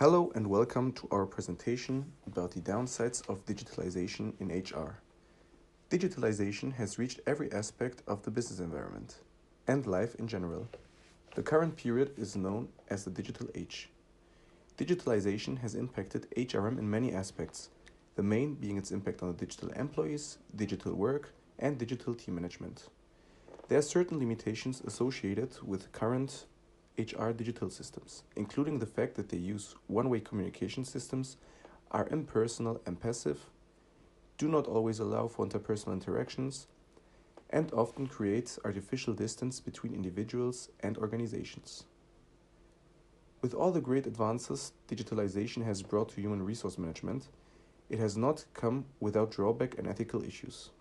Hello and welcome to our presentation about the downsides of digitalization in HR. Digitalization has reached every aspect of the business environment and life in general. The current period is known as the digital age. Digitalization has impacted HRM in many aspects, the main being its impact on the digital employees, digital work, and digital team management. There are certain limitations associated with current HR digital systems, including the fact that they use one-way communication systems, are impersonal and passive, do not always allow for interpersonal interactions, and often create artificial distance between individuals and organizations. With all the great advances digitalization has brought to human resource management, it has not come without drawback and ethical issues.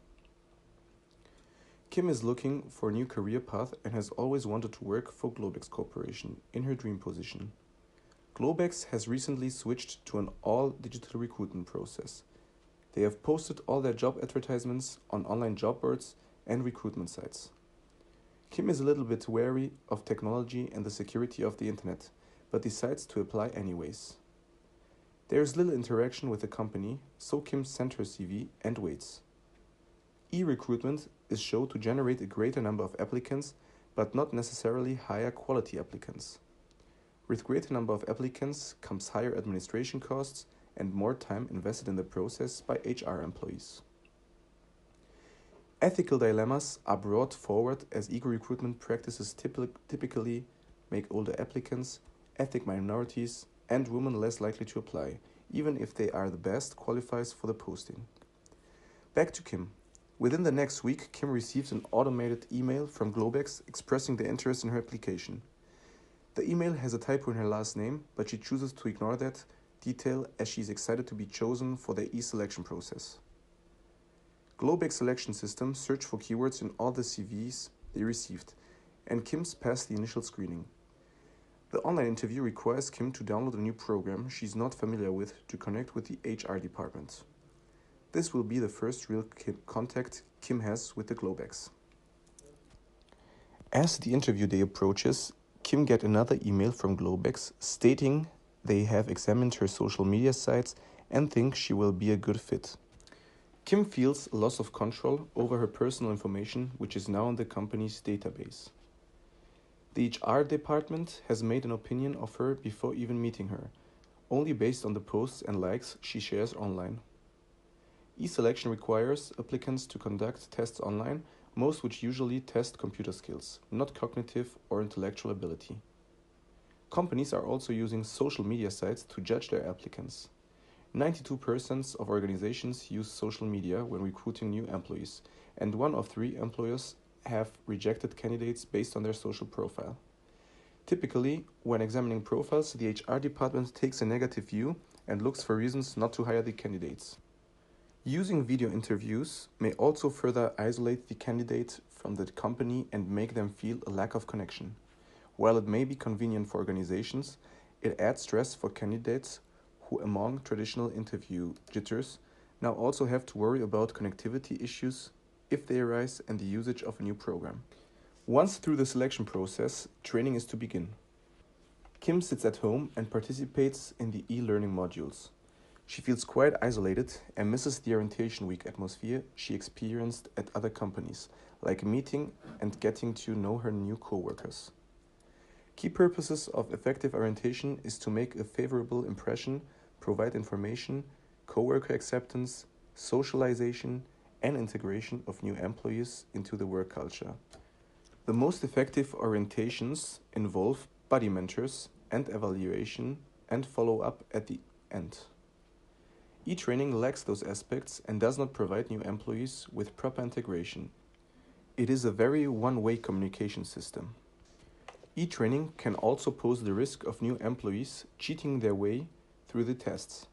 Kim is looking for a new career path and has always wanted to work for Globex Corporation in her dream position. Globex has recently switched to an all-digital recruitment process. They have posted all their job advertisements on online job boards and recruitment sites. Kim is a little bit wary of technology and the security of the internet, but decides to apply anyways. There is little interaction with the company, so Kim sent her CV and waits. E-recruitment is shown to generate a greater number of applicants, but not necessarily higher quality applicants. With greater number of applicants comes higher administration costs and more time invested in the process by HR employees. Ethical dilemmas are brought forward as e-recruitment practices typically make older applicants, ethnic minorities, and women less likely to apply, even if they are the best qualified for the posting. Back to Kim. Within the next week, Kim receives an automated email from Globex expressing their interest in her application. The email has a typo in her last name, but she chooses to ignore that detail as she is excited to be chosen for the e-selection process. Globex selection system searched for keywords in all the CVs they received, and Kim's passed the initial screening. The online interview requires Kim to download a new program she's not familiar with to connect with the HR department. This will be the first real contact Kim has with the Globex. As the interview day approaches, Kim gets another email from Globex stating they have examined her social media sites and think she will be a good fit. Kim feels a loss of control over her personal information, which is now in the company's database. The HR department has made an opinion of her before even meeting her, only based on the posts and likes she shares online. E-selection requires applicants to conduct tests online, most which usually test computer skills, not cognitive or intellectual ability. Companies are also using social media sites to judge their applicants. 92% of organizations use social media when recruiting new employees, and 1 of 3 employers have rejected candidates based on their social profile. Typically, when examining profiles, the HR department takes a negative view and looks for reasons not to hire the candidates. Using video interviews may also further isolate the candidate from the company and make them feel a lack of connection. While it may be convenient for organizations, it adds stress for candidates who, among traditional interview jitters, now also have to worry about connectivity issues if they arise and the usage of a new program. Once through the selection process, training is to begin. Kim sits at home and participates in the e-learning modules. She feels quite isolated and misses the orientation week atmosphere she experienced at other companies, like meeting and getting to know her new co-workers. Key purposes of effective orientation is to make a favorable impression, provide information, co-worker acceptance, socialization, and integration of new employees into the work culture. The most effective orientations involve buddy mentors and evaluation and follow-up at the end. E-training lacks those aspects and does not provide new employees with proper integration. It is a very one-way communication system. E-training can also pose the risk of new employees cheating their way through the tests.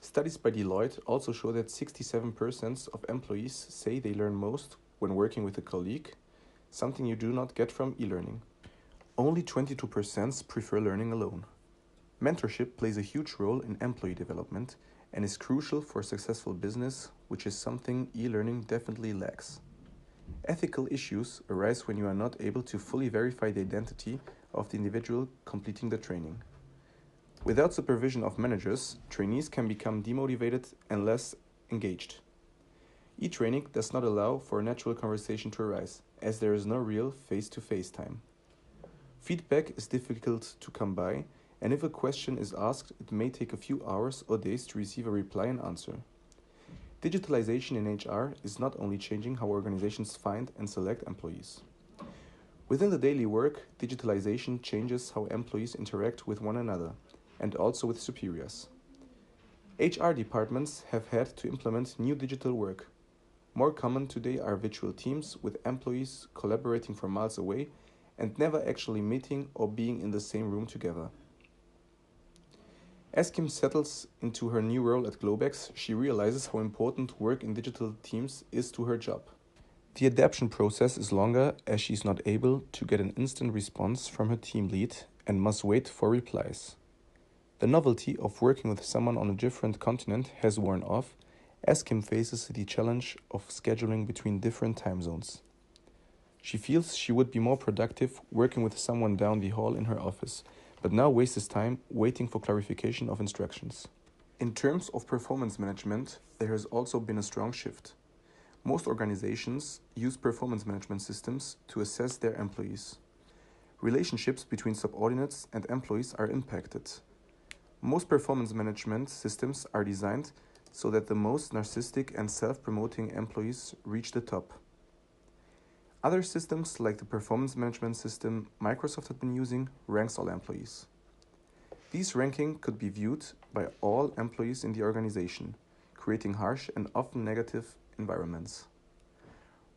Studies by Deloitte also show that 67% of employees say they learn most when working with a colleague, something you do not get from e-learning. Only 22% prefer learning alone. Mentorship plays a huge role in employee development and is crucial for successful business, which is something e-learning definitely lacks. Ethical issues arise when you are not able to fully verify the identity of the individual completing the training. Without supervision of managers, trainees can become demotivated and less engaged. E-training does not allow for a natural conversation to arise, as there is no real face-to-face time. Feedback is difficult to come by, and if a question is asked, it may take a few hours or days to receive a reply and answer. Digitalization in HR is not only changing how organizations find and select employees. Within the daily work, digitalization changes how employees interact with one another and also with superiors. HR departments have had to implement new digital work. More common today are virtual teams with employees collaborating from miles away and never actually meeting or being in the same room together. As Kim settles into her new role at Globex, she realizes how important work in digital teams is to her job. The adaptation process is longer as she's not able to get an instant response from her team lead and must wait for replies. The novelty of working with someone on a different continent has worn off as Kim faces the challenge of scheduling between different time zones. She feels she would be more productive working with someone down the hall in her office, but now wastes time waiting for clarification of instructions. In terms of performance management, there has also been a strong shift. Most organizations use performance management systems to assess their employees. Relationships between subordinates and employees are impacted. Most performance management systems are designed so that the most narcissistic and self-promoting employees reach the top. Other systems, like the performance management system Microsoft has been using, ranks all employees. This ranking could be viewed by all employees in the organization, creating harsh and often negative environments.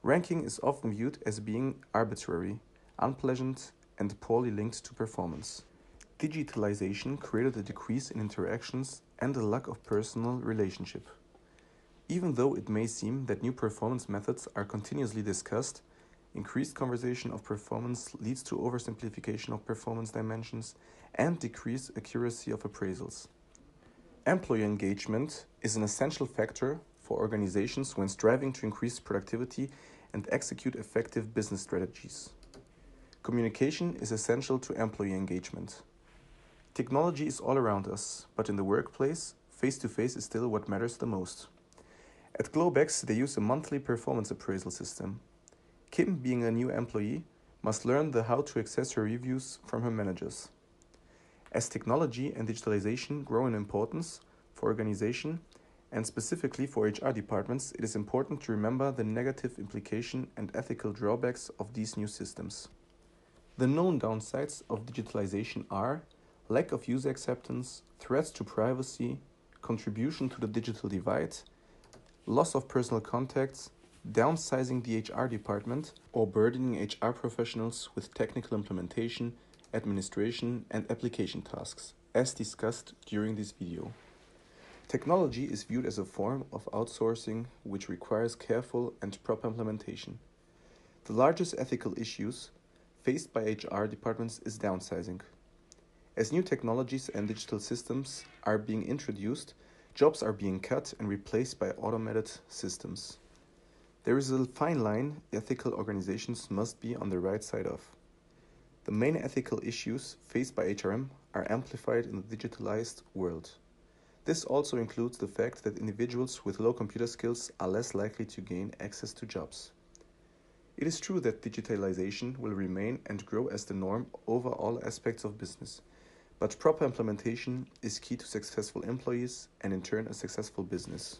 Ranking is often viewed as being arbitrary, unpleasant, and poorly linked to performance. Digitalization created a decrease in interactions and a lack of personal relationship. Even though it may seem that new performance methods are continuously discussed, increased conversation of performance leads to oversimplification of performance dimensions and decreased accuracy of appraisals. Employee engagement is an essential factor for organizations when striving to increase productivity and execute effective business strategies. Communication is essential to employee engagement. Technology is all around us, but in the workplace, face-to-face is still what matters the most. At Globex, they use a monthly performance appraisal system. Kim, being a new employee, must learn how to access her reviews from her managers. As technology and digitalization grow in importance for organization, and specifically for HR departments, it is important to remember the negative implication and ethical drawbacks of these new systems. The known downsides of digitalization are lack of user acceptance, threats to privacy, contribution to the digital divide, loss of personal contacts, downsizing the HR department, or burdening HR professionals with technical implementation, administration, and application tasks, as discussed during this video. Technology is viewed as a form of outsourcing which requires careful and proper implementation. The largest ethical issues faced by HR departments is downsizing. As new technologies and digital systems are being introduced, jobs are being cut and replaced by automated systems. There is a fine line ethical organizations must be on the right side of. The main ethical issues faced by HRM are amplified in the digitalized world. This also includes the fact that individuals with low computer skills are less likely to gain access to jobs. It is true that digitalization will remain and grow as the norm over all aspects of business, but proper implementation is key to successful employees and in turn a successful business.